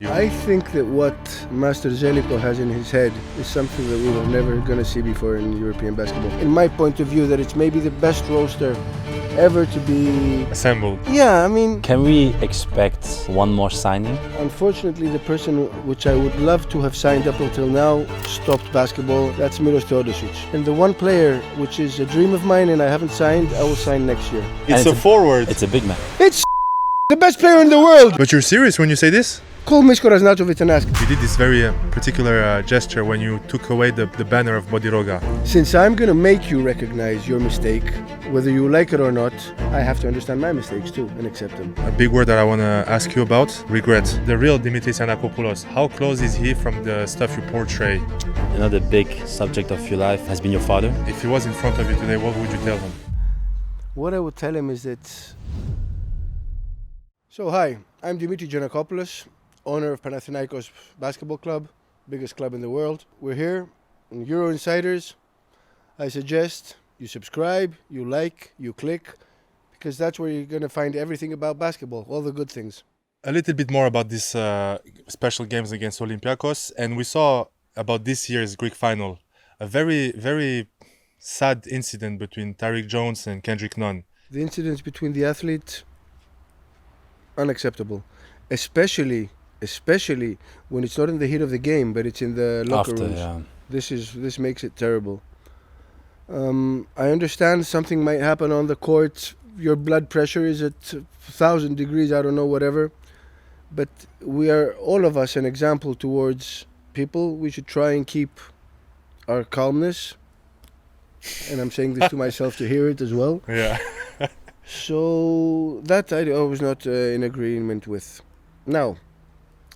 I think that what Master Željko has in his head is something that we were never going to see before in European basketball. In my point of view, that it's maybe the best roster ever to be assembled. Yeah, I mean... Can we expect one more signing? Unfortunately, the person which I would love to have signed up until now stopped basketball. That's Milos Teodosic. And the one player which is a dream of mine and I haven't signed, I will sign next year. It's a forward. It's a big man. It's the best player in the world! But you're serious when you say this? Call Miško Raznačović and ask. You did this very particular gesture when you took away the banner of Bodiroga. Since I'm going to make you recognize your mistake, whether you like it or not, I have to understand my mistakes too and accept them. A big word that I want to ask you about, regret. The real Dimitris Giannakopoulos, how close is he from the stuff you portray? Another big subject of your life has been your father. If he was in front of you today, what would you tell him? What I would tell him is that... So hi, I'm Dimitris Giannakopoulos, owner of Panathinaikos basketball club, biggest club in the world. We're here on Euro Insiders. I suggest you subscribe, you like, you click, because that's where you're going to find everything about basketball, all the good things. A little bit more about this special games against Olympiacos, and we saw about this year's Greek final, a very, very sad incident between Tyreek Jones and Kendrick Nunn. The incidents between the athletes, unacceptable, especially when it's not in the heat of the game, but it's in the locker rooms. Yeah. This makes it terrible. I understand something might happen on the court. Your blood pressure is at 1,000 degrees, I don't know, whatever. But we are, all of us, an example towards people. We should try and keep our calmness. And I'm saying this to myself to hear it as well. Yeah. So that I was not in agreement with. Now,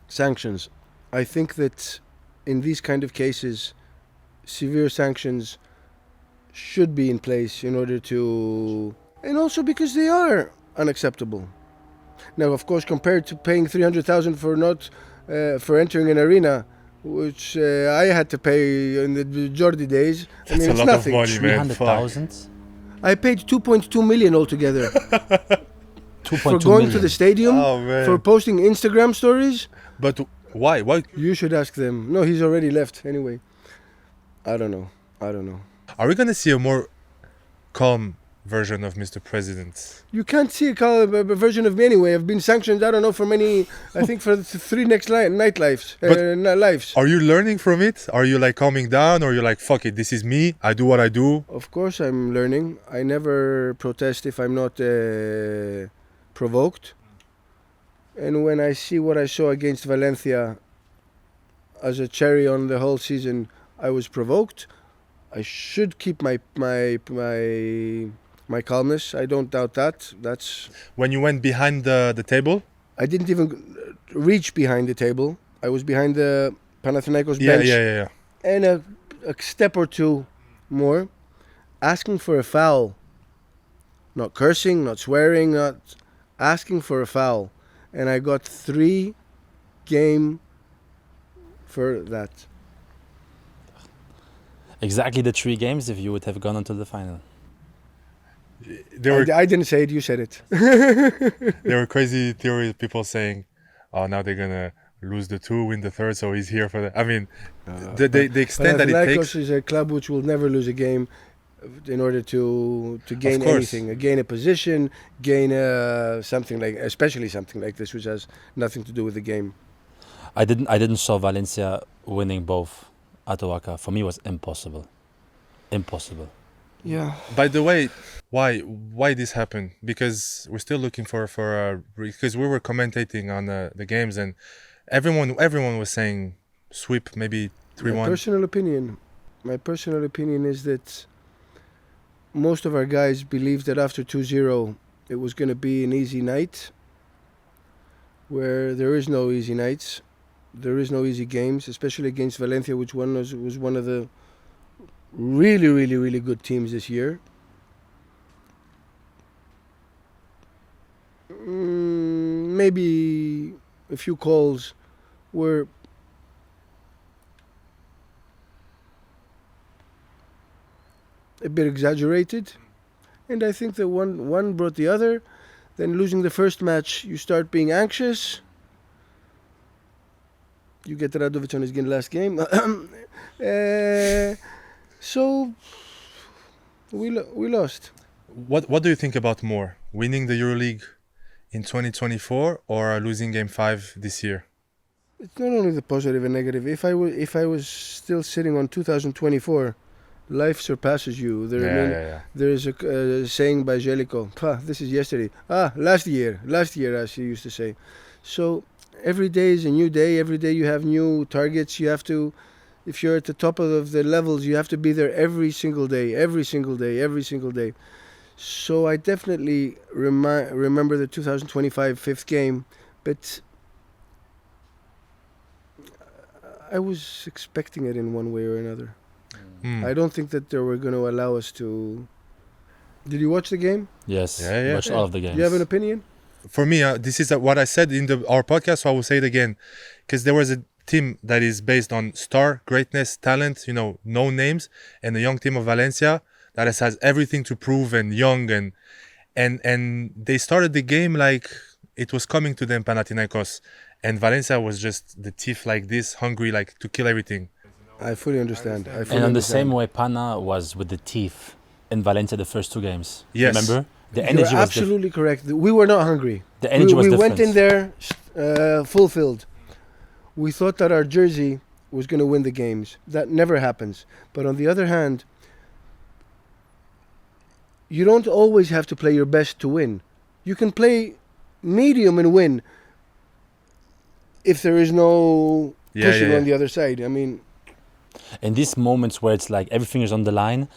sanctions. I think that in these kind of cases, severe sanctions should be in place in order to... And also because they are unacceptable. Now, of course, compared to paying 300,000 for not for entering an arena, which I had to pay in the Jordi days. That's I mean, it's nothing. 300,000? I paid 2.2 million altogether. 2.2 for going million. to the stadium, for posting Instagram stories. But why? Why? You should ask them. No, he's already left anyway. I don't know. Are we going to see a more calm version of Mr. President? You can't see a calm version of me anyway. I've been sanctioned, I don't know, for many, I think for 3 next lives. Are you learning from it? Are you like calming down, or you're like, fuck it, this is me, I do what I do? Of course I'm learning. I never protest if I'm not provoked. And when I see what I saw against Valencia as a cherry on the whole season, I was provoked. I should keep my calmness. I don't doubt that. That's when you went behind the table? I didn't even reach behind the table. I was behind the Panathinaikos bench. Yeah. And a step or two more, asking for a foul. Not cursing, not swearing, not asking for a foul. And I got 3 game for that. Exactly the 3 games if you would have gone until the final. I didn't say it, you said it. There were crazy theories, people saying, oh, now they're going to lose the 2, win the 3rd, so he's here for that. I mean, the extent that it takes... Panathinaikos is a club which will never lose a game in order to gain anything. Gain a position, gain something like, especially something like this, which has nothing to do with the game. I didn't saw Valencia winning both at Oaxaca. For me, it was impossible. Yeah. By the way, why this happened? Because we're still looking because we were commentating on the games, and everyone was saying sweep, maybe 3-1. My personal opinion is that most of our guys believed that after 2-0 it was going to be an easy night, where there is no easy nights. There is no easy games, especially against Valencia, which was one of the really, really, really good teams this year. Maybe a few calls were a bit exaggerated, and I think that one brought the other. Then losing the first match, you start being anxious. You get Radovic on his last game. So we lost. What do you think about more? Winning the EuroLeague in 2024 or losing Game 5 this year? It's not only the positive and negative. If I was still sitting on 2024, life surpasses you. There is a saying by Željko. This is yesterday. Last year, as he used to say. So every day is a new day. Every day you have new targets. You have to, if you're at the top of the levels, you have to be there every single day. So I definitely remember the 2025 fifth game, but I was expecting it in one way or another. I don't think that they were going to allow us to. Did you watch the game? Yes, watched all of the games. Do you have an opinion? For me, this is what I said in our podcast, so I will say it again. Because there was a team that is based on star, greatness, talent, known names, and a young team of Valencia that has everything to prove and young. And they started the game like it was coming to them, Panathinaikos. And Valencia was just the thief like this, hungry like to kill everything. I fully understand. And on the same way, Pana was with the teeth in Valencia the first two games. Yes. Remember? The energy You're was absolutely correct. We were not hungry. The energy was different. We went in there fulfilled. We thought that our jersey was going to win the games. That never happens. But on the other hand, you don't always have to play your best to win. You can play medium and win if there is no pushing on the other side. I mean, in these moments where it's like everything is on the line,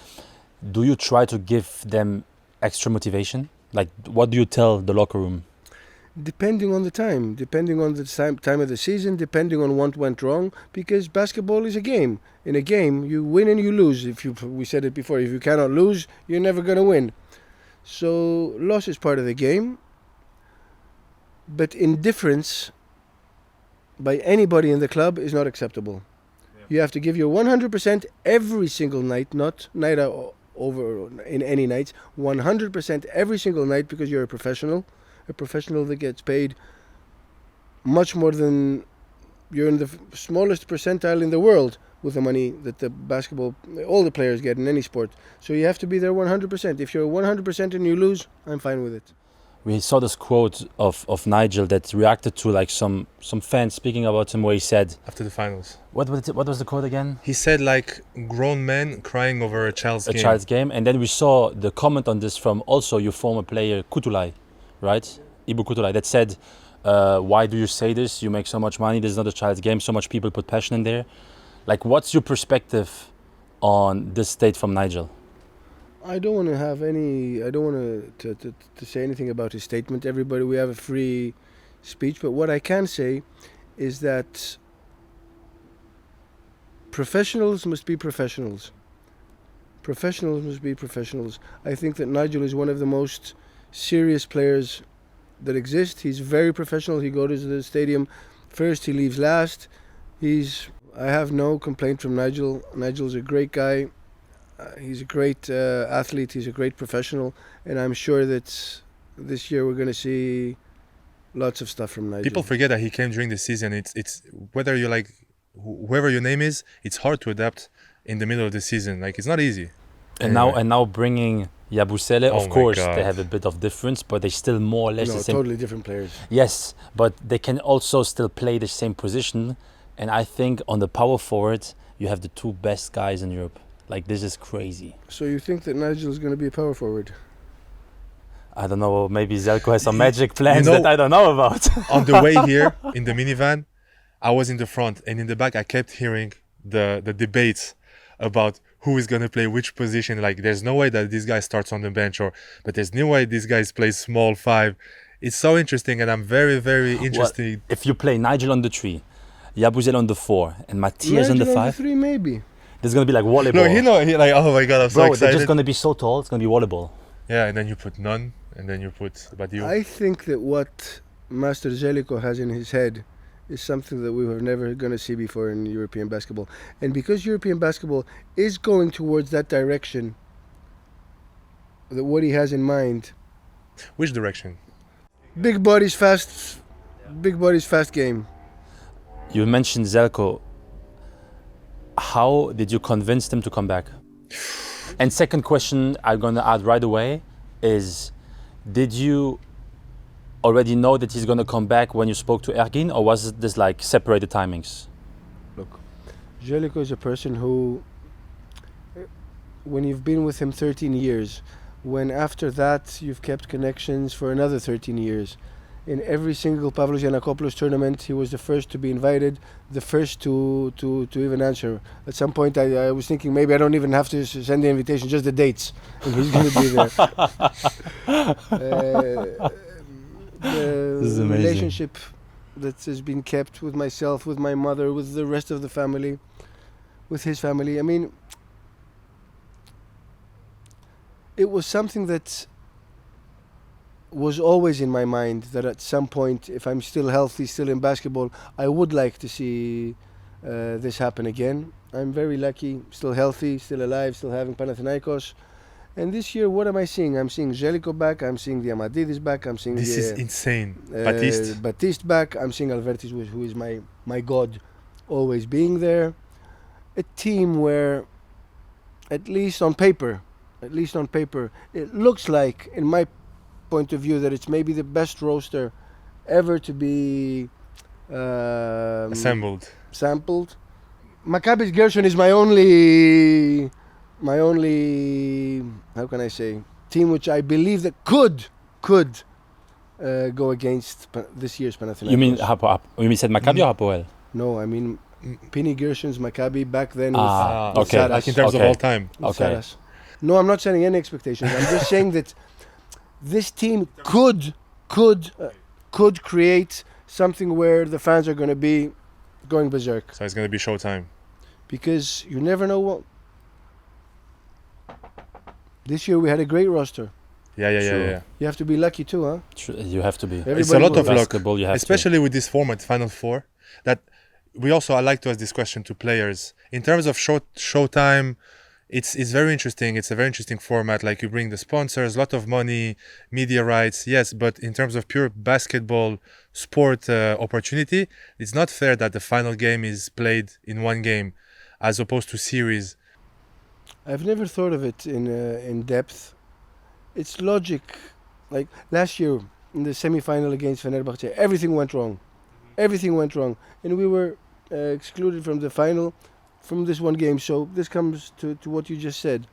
do you try to give them extra motivation? Like, what do you tell the locker room? Depending on the time, depending on the time of the season, depending on what went wrong, because basketball is a game. In a game, you win and you lose. We said it before, if you cannot lose, you're never going to win. So loss is part of the game, but indifference by anybody in the club is not acceptable. You have to give your 100% every single night, not night over in any nights, 100% every single night, because you're a professional that gets paid much more than, you're in the smallest percentile in the world with the money that all the players get in any sport. So you have to be there 100%. If you're 100% and you lose, I'm fine with it. We saw this quote of Nigel that reacted to like some fans speaking about him, where he said after the finals. What was the quote again? He said like grown men crying over a child's game. And then we saw the comment on this from also your former player Kutulai, right? Ibu Kutulai, that said, why do you say this? You make so much money. This is not a child's game. So much people put passion in there. Like, what's your perspective on this state from Nigel? I don't want to say anything about his statement. We have a free speech, but what I can say is that professionals must be professionals. Professionals must be professionals. I think that Nigel is one of the most serious players that exist. He's very professional. He goes to the stadium first, he leaves last. I have no complaint from Nigel. Nigel's a great guy. He's a great athlete. He's a great professional, and I'm sure that this year we're going to see lots of stuff from Nigel. People forget that he came during the season. It's whether you like whoever your name is, it's hard to adapt in the middle of the season. Like, it's not easy. And now bringing Yabusele, of course they have a bit of difference, but they still more or less the same. Totally different players. Yes, but they can also still play the same position, and I think on the power forward you have the two best guys in Europe. Like, this is crazy. So you think that Nigel is going to be a power forward? I don't know. Maybe Željko has some magic plans that I don't know about. On the way here in the minivan, I was in the front, and in the back I kept hearing the debates about who is going to play which position. Like, there's no way that this guy starts on the bench, but there's no way this guy plays small five. It's so interesting, and I'm very, very interested. Well, if you play Nigel on the 3, Yabusele on the 4, and Matthias on the 5. Nigel on the 3, maybe. This is going to be like volleyball. No, he like, oh my God, I'm so excited. They're just going to be so tall, it's going to be volleyball. Yeah, and then you put Nunn, and then you put Bodiroga. I think that what Master Željko has in his head is something that we were never going to see before in European basketball. And because European basketball is going towards that direction, that what he has in mind. Which direction? Big bodies, fast game. You mentioned Željko. How did you convince him to come back? And second question I'm going to add right away is, did you already know that he's going to come back when you spoke to Ergin, or was this like separated timings? Look, Željko is a person who, when you've been with him 13 years, when after that you've kept connections for another 13 years, in every single Pavlos Giannakopoulos tournament, he was the first to be invited, the first to even answer. At some point, I was thinking maybe I don't even have to send the invitation, just the dates, and he's going to be there. The relationship that has been kept with myself, with my mother, with the rest of the family, with his family. I mean, it was something that was always in my mind, that at some point, if I'm still healthy, still in basketball, I would like to see this happen again. I'm very lucky, still healthy, still alive, still having Panathinaikos. And this year, what am I seeing? I'm seeing Željko back, I'm seeing Diamantidis back, I'm seeing This is insane. Baptiste back, I'm seeing Albertis, who is my god, always being there. A team where, at least on paper, it looks like, in my point of view, that it's maybe the best roster ever to be sampled. Maccabi's Gershon is my only, how can I say, team which I believe that could go against this year's Panathinaikos. You mean you said Maccabi or Hapoel? No, I mean Pini Gershon's Maccabi back then with okay. Saras. Like in terms of all time. Okay. Saras. No, I'm not setting any expectations. I'm just saying that this team could create something where the fans are going to be going berserk. So it's going to be showtime. Because you never know what. This year we had a great roster. Yeah. You have to be lucky too, huh? You have to be. It's a lot of luck, especially with this format, Final Four. That I like to ask this question to players. In terms of showtime, it's very interesting. It's a very interesting format. Like, you bring the sponsors, a lot of money, media rights, yes. But in terms of pure basketball sport opportunity, it's not fair that the final game is played in one game, as opposed to series. I've never thought of it in depth. It's logic. Like last year in the semi-final against Fenerbahce, everything went wrong, and we were excluded from the final. From this one game, so this comes to what you just said.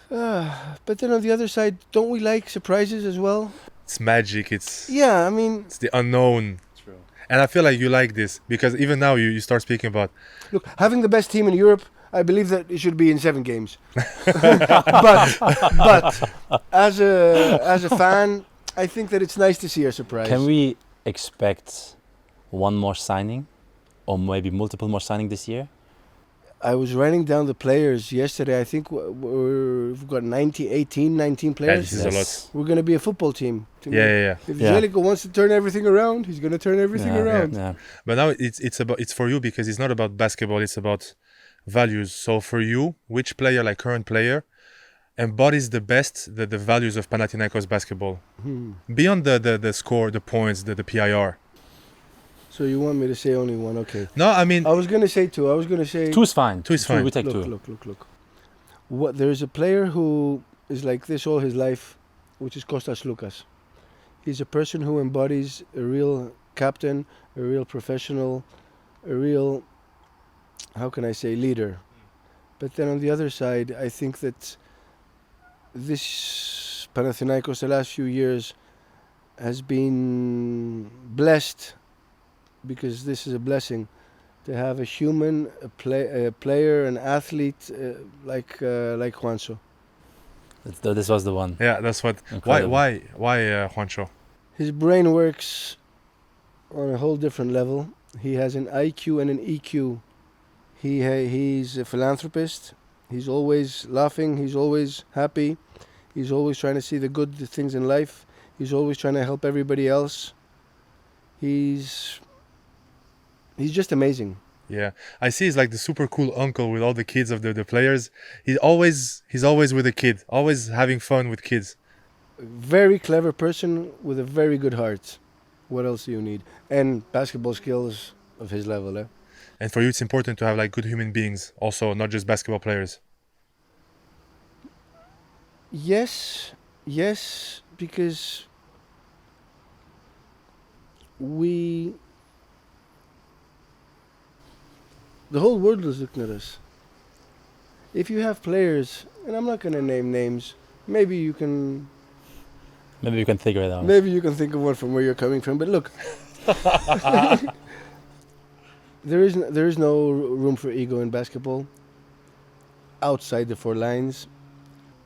But then on the other side, don't we like surprises as well? It's magic. It's the unknown. True. And I feel like you like this, because even now you start speaking about. Look, having the best team in Europe, I believe that it should be in 7 games. but as a fan, I think that it's nice to see a surprise. Can we expect one more signing? Or maybe multiple more signing this year? I was writing down the players yesterday. I think we've got 19 players. Yeah, this is a lot. We're going to be a football team. Yeah. If Željko wants to turn everything around, he's going to turn everything around. Yeah. But now it's for you, because it's not about basketball, it's about values. So for you, which player, like current player, embodies the best the values of Panathinaikos basketball? Beyond the score, the points, the PIR. So you want me to say only one? Okay. No, I mean, I was going to say 2. Two is fine. Two is fine. We take 2. Look. There is a player who is like this all his life, which is Kostas Lukas. He's a person who embodies a real captain, a real professional, a real, how can I say, leader. But then on the other side, I think that this Panathinaikos the last few years has been blessed, because this is a blessing, to have a human, a player, an athlete like Juancho. This was the one. Yeah, that's what. Incredible. Why Juancho? His brain works on a whole different level. He has an IQ and an EQ. He's a philanthropist. He's always laughing. He's always happy. He's always trying to see the good things in life. He's always trying to help everybody else. He's just amazing. Yeah, I see he's like the super cool uncle with all the kids of the players. He's always with a kid, always having fun with kids. Very clever person with a very good heart. What else do you need? And basketball skills of his level. And for you, it's important to have like good human beings, also not just basketball players. Yes, because the whole world is looking at us. If you have players, and I'm not going to name names, maybe you can figure it out. Maybe you can think of one from where you're coming from. But look, there is no room for ego in basketball outside the 4 lines.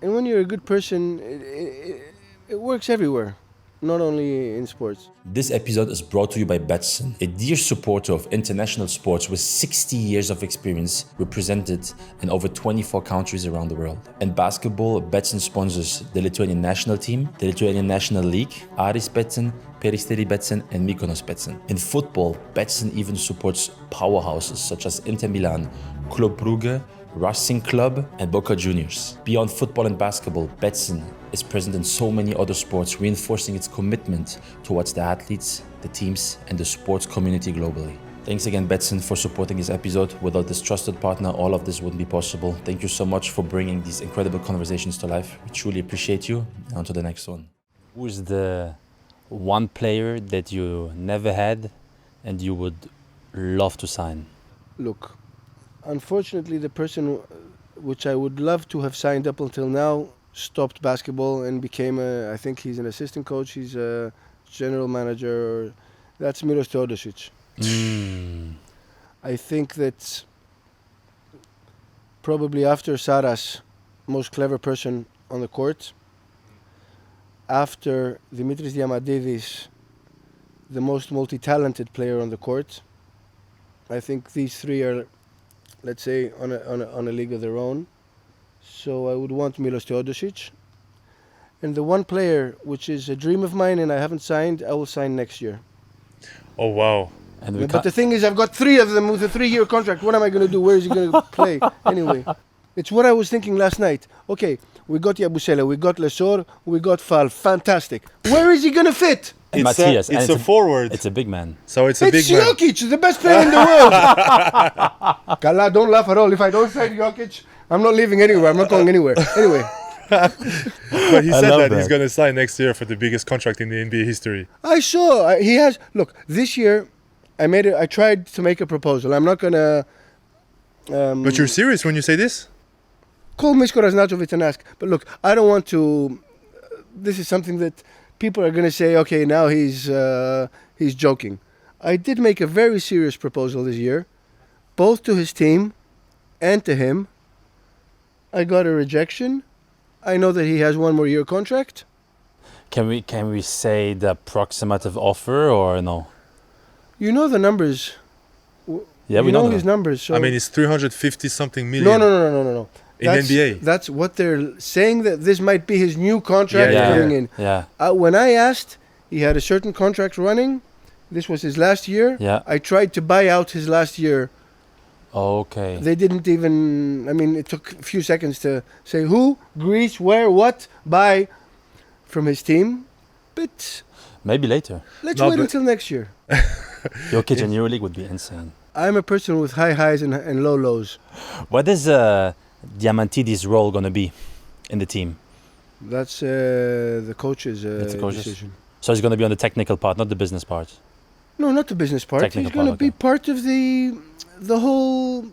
And when you're a good person, it works everywhere, not only in sports. This episode is brought to you by Betsson, a dear supporter of international sports with 60 years of experience represented in over 24 countries around the world. In basketball, Betsson sponsors the Lithuanian national team, the Lithuanian National League, Aris Betsson, Peristeri Betsson, and Mykonos Betsson. In football, Betsson even supports powerhouses such as Inter Milan, Club Brugge, Racing Club, and Boca Juniors. Beyond football and basketball, Betsson is present in so many other sports, reinforcing its commitment towards the athletes, the teams, and the sports community globally. Thanks again, Betsson, for supporting this episode. Without this trusted partner, all of this wouldn't be possible. Thank you so much for bringing these incredible conversations to life. We truly appreciate you. On to the next one. Who's the one player that you never had and you would love to sign? Look, unfortunately, the person which I would love to have signed up until now stopped basketball and became I think he's an assistant coach, he's a general manager. That's Milos Teodosic. I think that probably after Saras, most clever person on the court, after Dimitris Diamantidis, the most multi-talented player on the court, I think these 3 are, let's say, on a league of their own. So I would want Milos Teodosic. And the one player which is a dream of mine and I haven't signed, I will sign next year. Oh, wow. But the thing is, I've got 3 of them with a 3-year contract. What am I going to do? Where is he going to play? Anyway, it's what I was thinking last night. Okay, we got Yabusele, we got Lesor, we got Fal. Fantastic. Where is he going to fit? And It's Matthias. a forward. It's a big man. So it's a big man. Jokic, the best player in the world. Kala, don't laugh at all. If I don't sign Jokic, I'm not leaving anywhere. I'm not going anywhere. Anyway. But he said that he's going to sign next year for the biggest contract in the NBA history. I saw. He has. Look, this year, I tried to make a proposal. I'm not going to... But you're serious when you say this? Call Misko Raznačović and ask. But look, I don't want to... This is something that people are going to say, okay, now he's joking. I did make a very serious proposal this year, both to his team and to him. I got a rejection. I know that he has 1 more year contract. Can we say the approximative offer or no? You know the numbers. Yeah, we know his numbers. So I mean, it's 350 something million. No. In NBA. That's what they're saying, that this might be his new contract coming in. Yeah. When I asked, he had a certain contract running. This was his last year. Yeah. I tried to buy out his last year. Okay. They didn't even... I mean, it took a few seconds to say who, Greece, where, what, buy from his team. But... Maybe later. Let's wait until next year. Jokic in EuroLeague would be insane. I'm a person with high highs and low lows. What is Diamantidis' role going to be in the team? That's the coach's decision. So he's going to be on the technical part, not the business part? No, not the business part. Technical he's going to be okay. part of the whole...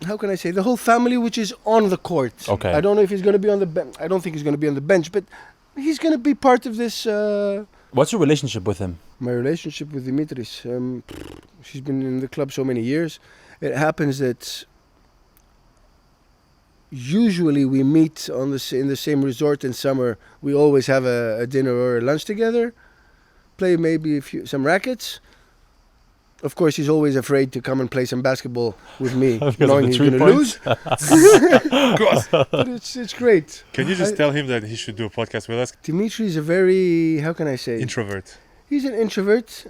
How can I say? The whole family which is on the court. Okay. I don't know if he's going to be on the bench. I don't think he's going to be on the bench, but he's going to be part of this... What's your relationship with him? My relationship with Dimitris, she's been in the club so many years. It happens that usually we meet in the same resort in summer. We always have a dinner or a lunch together, play maybe some rackets. Of course, he's always afraid to come and play some basketball with me, knowing he's going to lose. But it's great. Can you just tell him that he should do a podcast with us? Dimitri is a very, how can I say? Introvert. He's an introvert.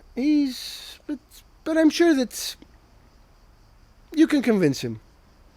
But I'm sure that you can convince him.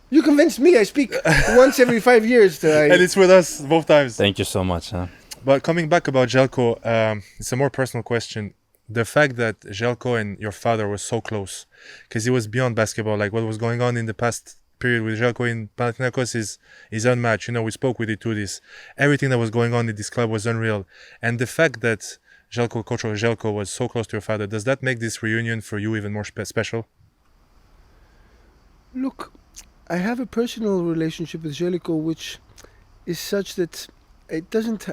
You convinced me. I speak once every 5 years. And it's with us both times. Thank you so much. Huh? But coming back about Željko, it's a more personal question. the fact that Željko and your father were so close, because he was beyond basketball. Like what was going on in the past period with Željko in Panathinaikos is unmatched. We spoke with Dimitris. Everything that was going on in this club was unreal. And the fact that Coach Željko was so close to your father, does that make this reunion for you even more special? Look, I have a personal relationship with Željko which is such that it doesn't.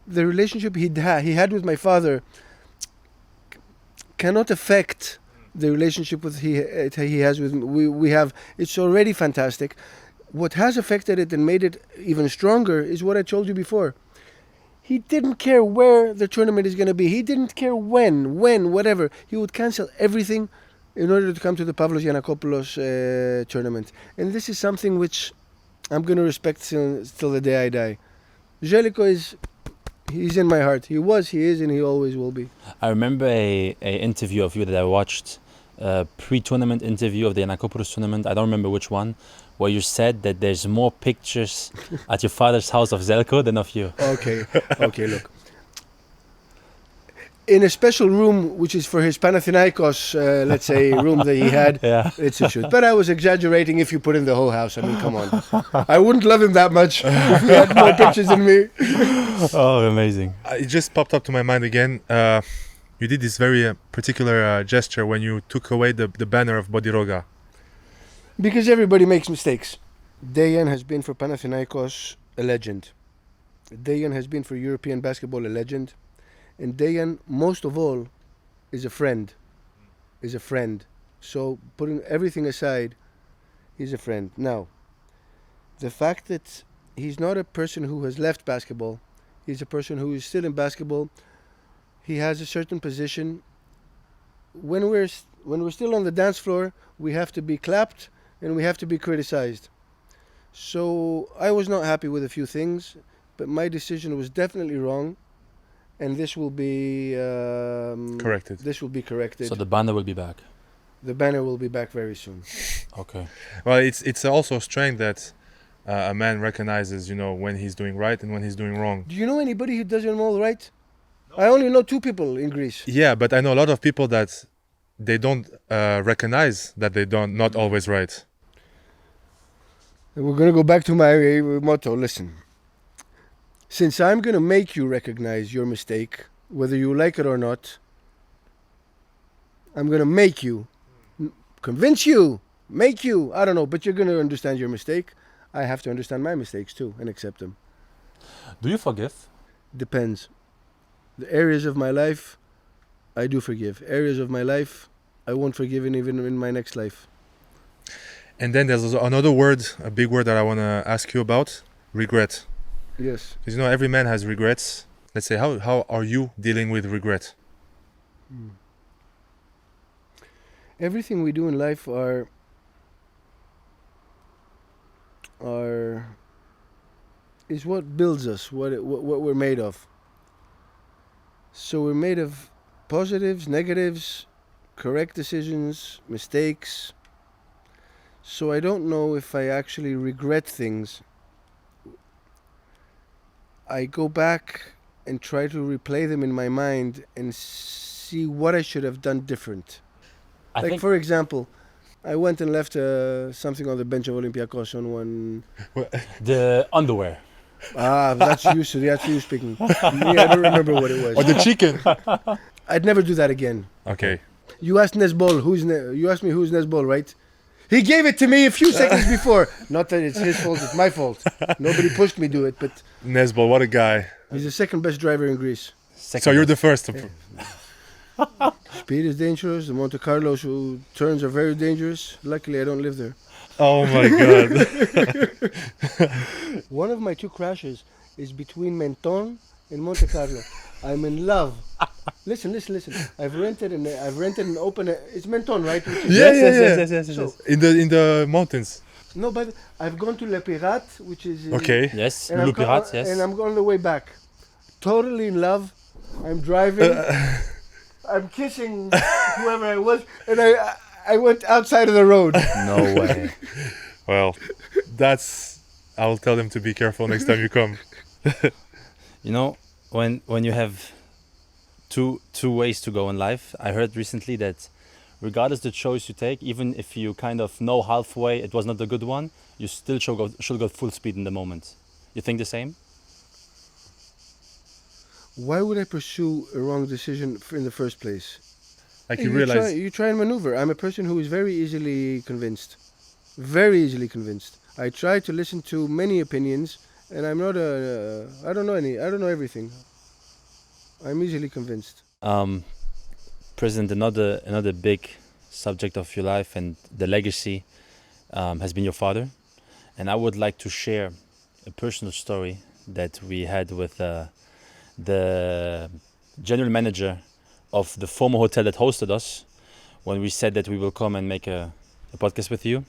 The relationship he had with my father cannot affect the relationship he has with me. We have. It's already fantastic. What has affected it and made it even stronger is what I told you before. He didn't care where the tournament is going to be. He didn't care when, whatever. He would cancel everything in order to come to the Pavlos Giannakopoulos tournament. And this is something which I'm going to respect till the day I die. Željko he's in my heart. He was, he is, and he always will be. I remember a interview of you that I watched, a pre-tournament interview of the Giannakopoulos tournament. I don't remember which one, where you said that there's more pictures at your father's house of Željko than of you. Okay, look. In a special room, which is for his Panathinaikos, let's say, room that he had, it's a shoot. But I was exaggerating if you put in the whole house. I mean, come on. I wouldn't love him that much if he had more pictures than me. Oh, amazing. It just popped up to my mind again. You did this very particular gesture when you took away the banner of Bodiroga. Because everybody makes mistakes. Dejan has been for Panathinaikos a legend. Dejan has been for European basketball a legend. And Dejan, most of all, is a friend. So putting everything aside, he's a friend. Now, the fact that he's not a person who has left basketball, he's a person who is still in basketball. He has a certain position. When we're still on the dance floor, we have to be clapped and we have to be criticized. So I was not happy with a few things, but my decision was definitely wrong. And this will be corrected. This will be corrected. So the banner will be back. The banner will be back very soon. Okay. Well, it's also strange that a man recognizes, when he's doing right and when he's doing wrong. Do you know anybody who does it all right? No. I only know 2 people in Greece. Yeah, but I know a lot of people that they don't recognize that they don't not always right. We're going to go back to my motto. Listen. Since I'm going to make you recognize your mistake, whether you like it or not, I'm going to make you, convince you, make you, I don't know, but you're going to understand your mistake. I have to understand my mistakes too and accept them. Do you forgive? Depends. The areas of my life, I do forgive. Areas of my life, I won't forgive even in my next life. And then there's another word, a big word that I want to ask you about, regret. Yes. Because every man has regrets. Let's say, how are you dealing with regret? Everything we do in life is what builds us, what we're made of. So we're made of positives, negatives, correct decisions, mistakes. So I don't know if I actually regret things. I go back and try to replay them in my mind and see what I should have done different. For example, I went and left something on the bench of Olympiacos on one... The underwear. That's you speaking. Me, I don't remember what it was. Or the chicken. I'd never do that again. Okay. You asked Nesbol, you asked me who's Nesbol, right? He gave it to me a few seconds before. Not that it's his fault, it's my fault. Nobody pushed me to do it, but... Nesbol, what a guy. He's the second best driver in Greece. So you're the first. Speed is dangerous. The Monte Carlos turns are very dangerous. Luckily, I don't live there. Oh my God. One of my 2 crashes is between Menton and Monte Carlo. I'm in love. Listen. I've rented an open. It's Menton, right? Yes. So, in the mountains. No, but I've gone to Le Pirate, which is okay. Yes, Le Pirate. Yes. And I'm on the way back. Totally in love. I'm driving. I'm kissing whoever I was, and I went outside of the road. No way. Well, I'll tell them to be careful next time you come. When you have two ways to go in life. I heard recently that regardless the choice you take, even if you kind of know halfway it was not the good one, you still should go full speed in the moment. You think the same? Why would I pursue a wrong decision in the first place? Like you try and maneuver. I'm a person who is very easily convinced. Very easily convinced. I try to listen to many opinions, and I'm not I don't know everything. I'm easily convinced. President, another big subject of your life and the legacy has been your father, and I would like to share a personal story that we had with the general manager of the former hotel that hosted us when we said that we will come and make a podcast with you.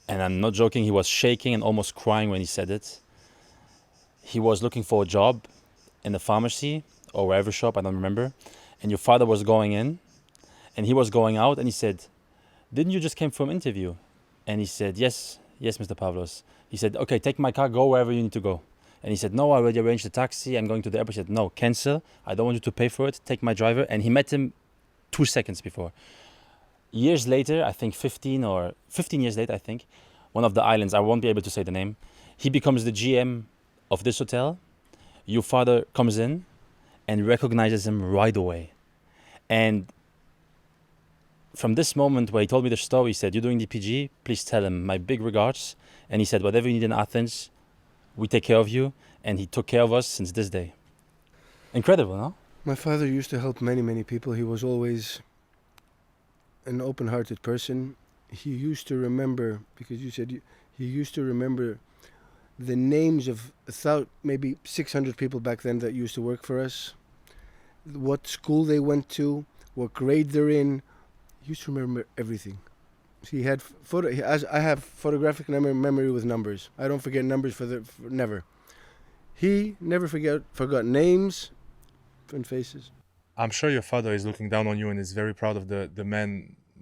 And I'm not joking, he was shaking and almost crying when he said it. He was looking for a job in the pharmacy or wherever shop, I don't remember. And your father was going in and he was going out, and he said, "Didn't you just came from an interview?" And he said, yes, Mr. Pavlos. He said, "Okay, take my car, go wherever you need to go." And he said, "No, I already arranged the taxi, I'm going to the airport." He said, "No, cancel, I don't want you to pay for it, take my driver." And he met him 2 seconds before. Years later, I think 15 years later, I think, one of the islands, I won't be able to say the name, he becomes the GM of this hotel. Your father comes in and recognizes him right away. And from this moment where he told me the story, he said, "You're doing DPG, please tell him my big regards." And he said, "Whatever you need in Athens, we take care of you." And he took care of us since this day. Incredible, no? My father used to help many, many people. He was always an open-hearted person. He used to remember, because you said he used to remember the names of maybe 600 people back then that used to work for us, what school they went to, what grade they're in. He used to remember everything. He had I have photographic memory with numbers. I don't forget numbers never. He never forgot names and faces. I'm sure your father is looking down on you and is very proud of the man,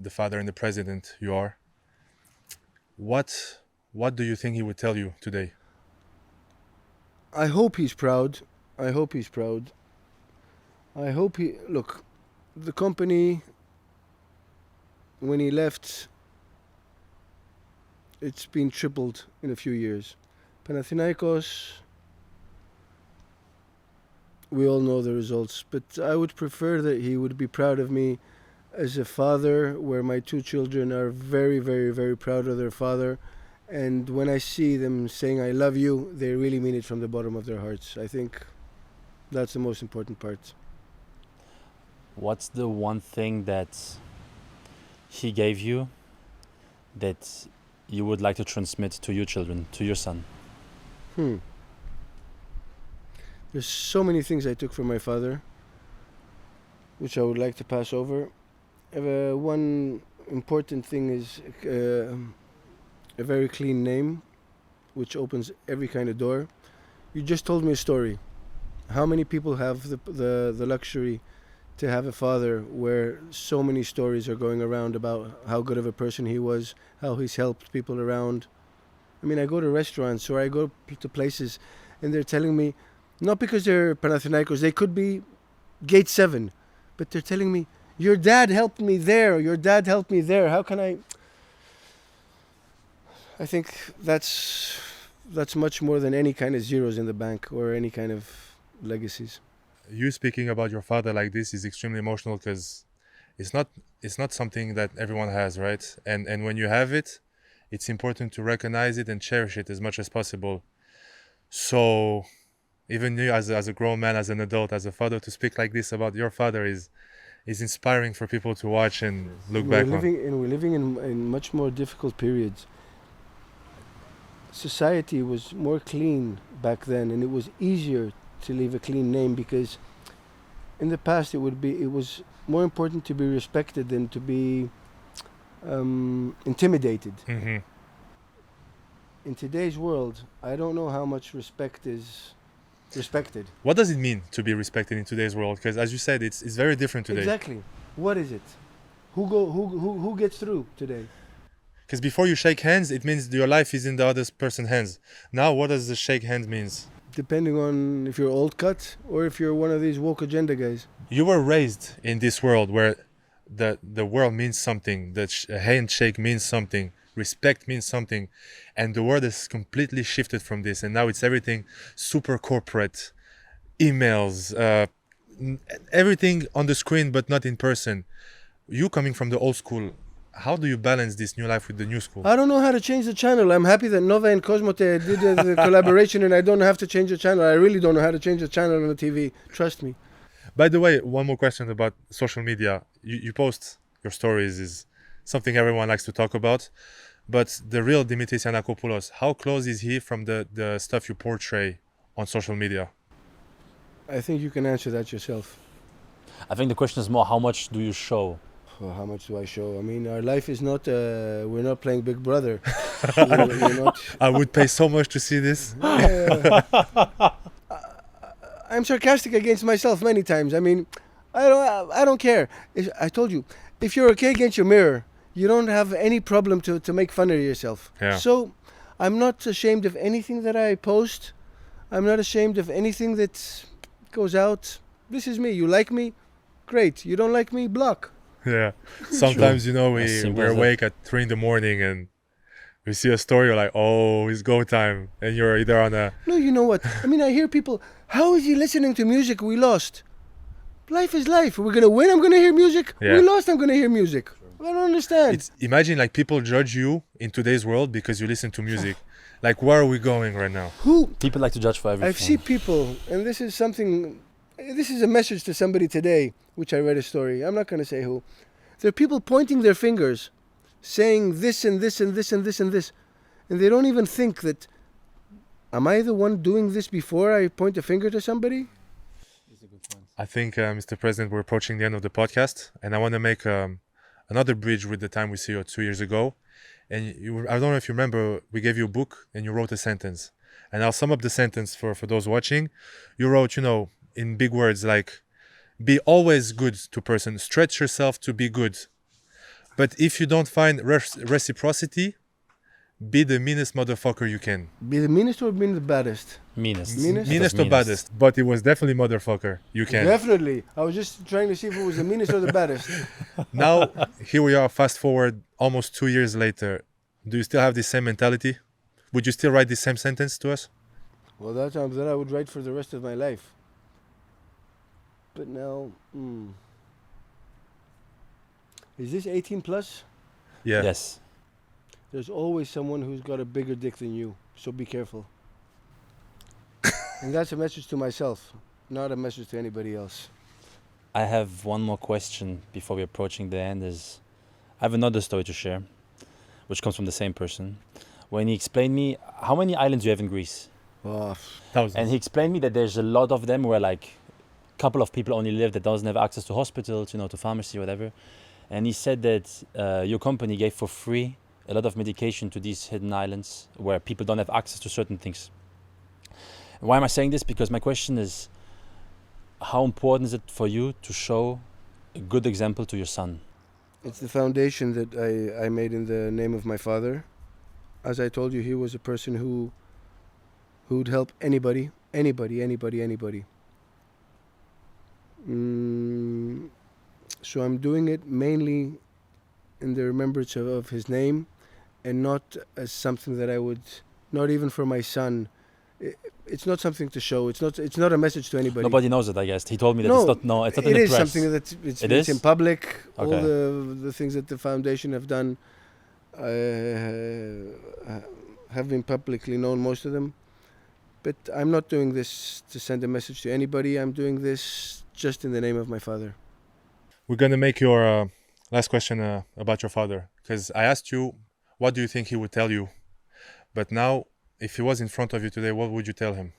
the father and the president you are. What do you think he would tell you today? I hope he's proud. Look, the company, when he left, it's been tripled in a few years. Panathinaikos, we all know the results, but I would prefer that he would be proud of me as a father, where my 2 children are very, very, very proud of their father. And when I see them saying "I love you," they really mean it from the bottom of their hearts. I think that's the most important part. What's the one thing that he gave you that you would like to transmit to your children, to your son? There's so many things I took from my father, which I would like to pass over. One important thing is a very clean name, which opens every kind of door. You just told me a story. How many people have the luxury to have a father where so many stories are going around about how good of a person he was, how he's helped people around? I mean, I go to restaurants or I go to places and they're telling me, not because they're Panathinaikos, they could be Gate 7, but they're telling me, "Your dad helped me there, your dad helped me there." How can I think that's much more than any kind of zeros in the bank or any kind of legacies. You speaking about your father like this is extremely emotional, because it's not something that everyone has, right? And when you have it, it's important to recognize it and cherish it as much as possible. So even you as a grown man, as an adult, as a father, to speak like this about your father is inspiring for people to watch and look back on. We're living in much more difficult periods. Society was more clean back then, and it was easier to leave a clean name, because in the past it was more important to be respected than to be intimidated. Mm-hmm. In today's world, I don't know how much respect is respected. What does it mean to be respected in today's world? Because as you said, it's very different today. Exactly. What is it? Who gets through today? Because before you shake hands, it means your life is in the other person's hands. Now, what does the shake hand means? Depending on if you're old cut or if you're one of these woke agenda guys. You were raised in this world where the world means something, a handshake means something, respect means something, and the world has completely shifted from this, and now it's everything super corporate, emails, everything on the screen but not in person. You coming from the old school, how do you balance this new life with the new school? I don't know how to change the channel. I'm happy that Nova and Cosmote did the collaboration and I don't have to change the channel. I really don't know how to change the channel on the TV. Trust me. By the way, one more question about social media. You post your stories is something everyone likes to talk about. But the real Dimitris Giannakopoulos, how close is he from the stuff you portray on social media? I think you can answer that yourself. I think the question is more, how much do you show? Well, how much do I show? I mean, our life is not, we're not playing Big Brother. We're not. I would pay so much to see this. I'm sarcastic against myself many times. I mean, I don't care. I told you, if you're okay against your mirror, you don't have any problem to make fun of yourself. Yeah. So I'm not ashamed of anything that I post. I'm not ashamed of anything that goes out. This is me. You like me? Great. You don't like me? Block. Yeah. Sometimes, you know, we're awake at 3 a.m. and we see a story, you're like, oh, it's go time. And you're either on a... No, you know what? I mean, I hear people, how is he listening to music? We lost. Life is life. We're going to win, I'm going to hear music. Yeah. We lost, I'm going to hear music. I don't understand. Imagine like people judge you in today's world because you listen to music. Like, where are we going right now? People like to judge for everything. I've seen people, and this is a message to somebody today, which I read a story. I'm not going to say who. There are people pointing their fingers, saying this and this and this and this and this. And they don't even think that, am I the one doing this before I point a finger to somebody? That's a good point. I think, Mr. President, we're approaching the end of the podcast. And I want to make another bridge with the time we see you 2 years ago. And I don't know if you remember, we gave you a book and you wrote a sentence. And I'll sum up the sentence for those watching. You wrote, you know, in big words like, be always good to person, stretch yourself to be good. But if you don't find reciprocity, be the meanest motherfucker you can. Be the meanest or be the baddest? Meanest. Meanest or baddest. But it was definitely motherfucker you can. Definitely. I was just trying to see if it was the meanest or the baddest. Now, here we are, fast forward almost 2 years later. Do you still have the same mentality? Would you still write the same sentence to us? Well, that I would write for the rest of my life. But now, is this 18 plus? Yeah. Yes. There's always someone who's got a bigger dick than you, so be careful. And that's a message to myself, not a message to anybody else. I have one more question before we're approaching the end. I have another story to share, which comes from the same person. When he explained me, how many islands do you have in Greece? Oh, Thousands. And he explained me that there's a lot of them where like a couple of people only live that doesn't have access to hospitals, you know, to pharmacy, whatever. And he said that your company gave for free a lot of medication to these hidden islands where people don't have access to certain things. Why am I saying this? Because my question is, how important is it for you to show a good example to your son? it's the foundation that I made in the name of my father. As I told you, he was a person who'd help anybody. So I'm doing it mainly in the remembrance of his name, and not as something that I would, not even for my son. It's not something to show. It's not a message to anybody. Nobody knows it, I guess. He told me that No, it's not in the press. It is something that it's in public. Okay. All the things that the foundation have done have been publicly known, most of them. But I'm not doing this to send a message to anybody. I'm doing this just in the name of my father. We're going to make your last question about your father. Because I asked you, what do you think he would tell you? But now, if he was in front of you today, what would you tell him?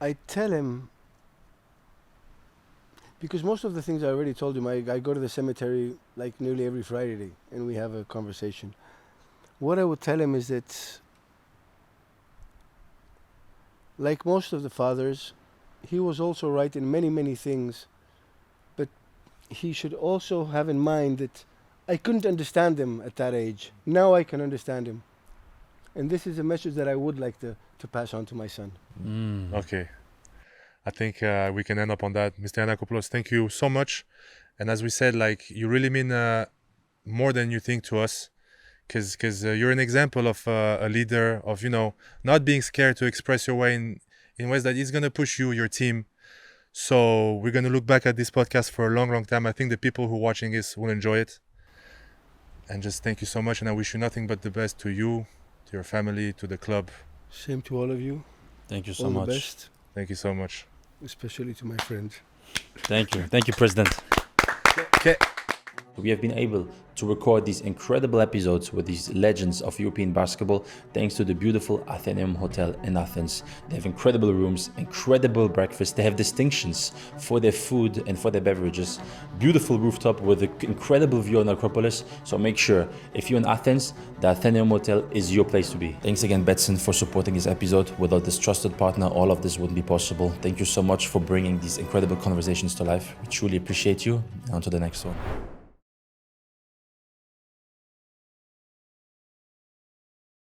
I tell him, because most of the things I already told him, I go to the cemetery like nearly every Friday and we have a conversation. What I would tell him is that, like most of the fathers, he was also right in many, many things, but he should also have in mind that I couldn't understand him at that age. Now I can understand him. And this is a message that I would like to pass on to my son. Okay. I think we can end up on that. Mr. Giannakopoulos, thank you so much. And as we said, like, you really mean more than you think to us, because you're an example of a leader, of, you know, not being scared to express your way in ways that is going to push you, your team. So we're going to look back at this podcast for a long, long time. I think the people who are watching this will enjoy it. And just thank you so much. And I wish you nothing but the best to you, to your family, to the club. Same to all of you. Thank you so all much. The best. Thank you so much. Especially to my friend. Thank you. Thank you, President. Okay. We have been able to record these incredible episodes with these legends of European basketball thanks to the beautiful Athenaeum Hotel in Athens. They have incredible rooms, incredible breakfast. They have distinctions for their food and for their beverages. Beautiful rooftop with an incredible view on Acropolis. So make sure, if you're in Athens, the Athenaeum Hotel is your place to be. Thanks again, Betsson, for supporting this episode. Without this trusted partner, all of this wouldn't be possible. Thank you so much for bringing these incredible conversations to life. We truly appreciate you. On to the next one.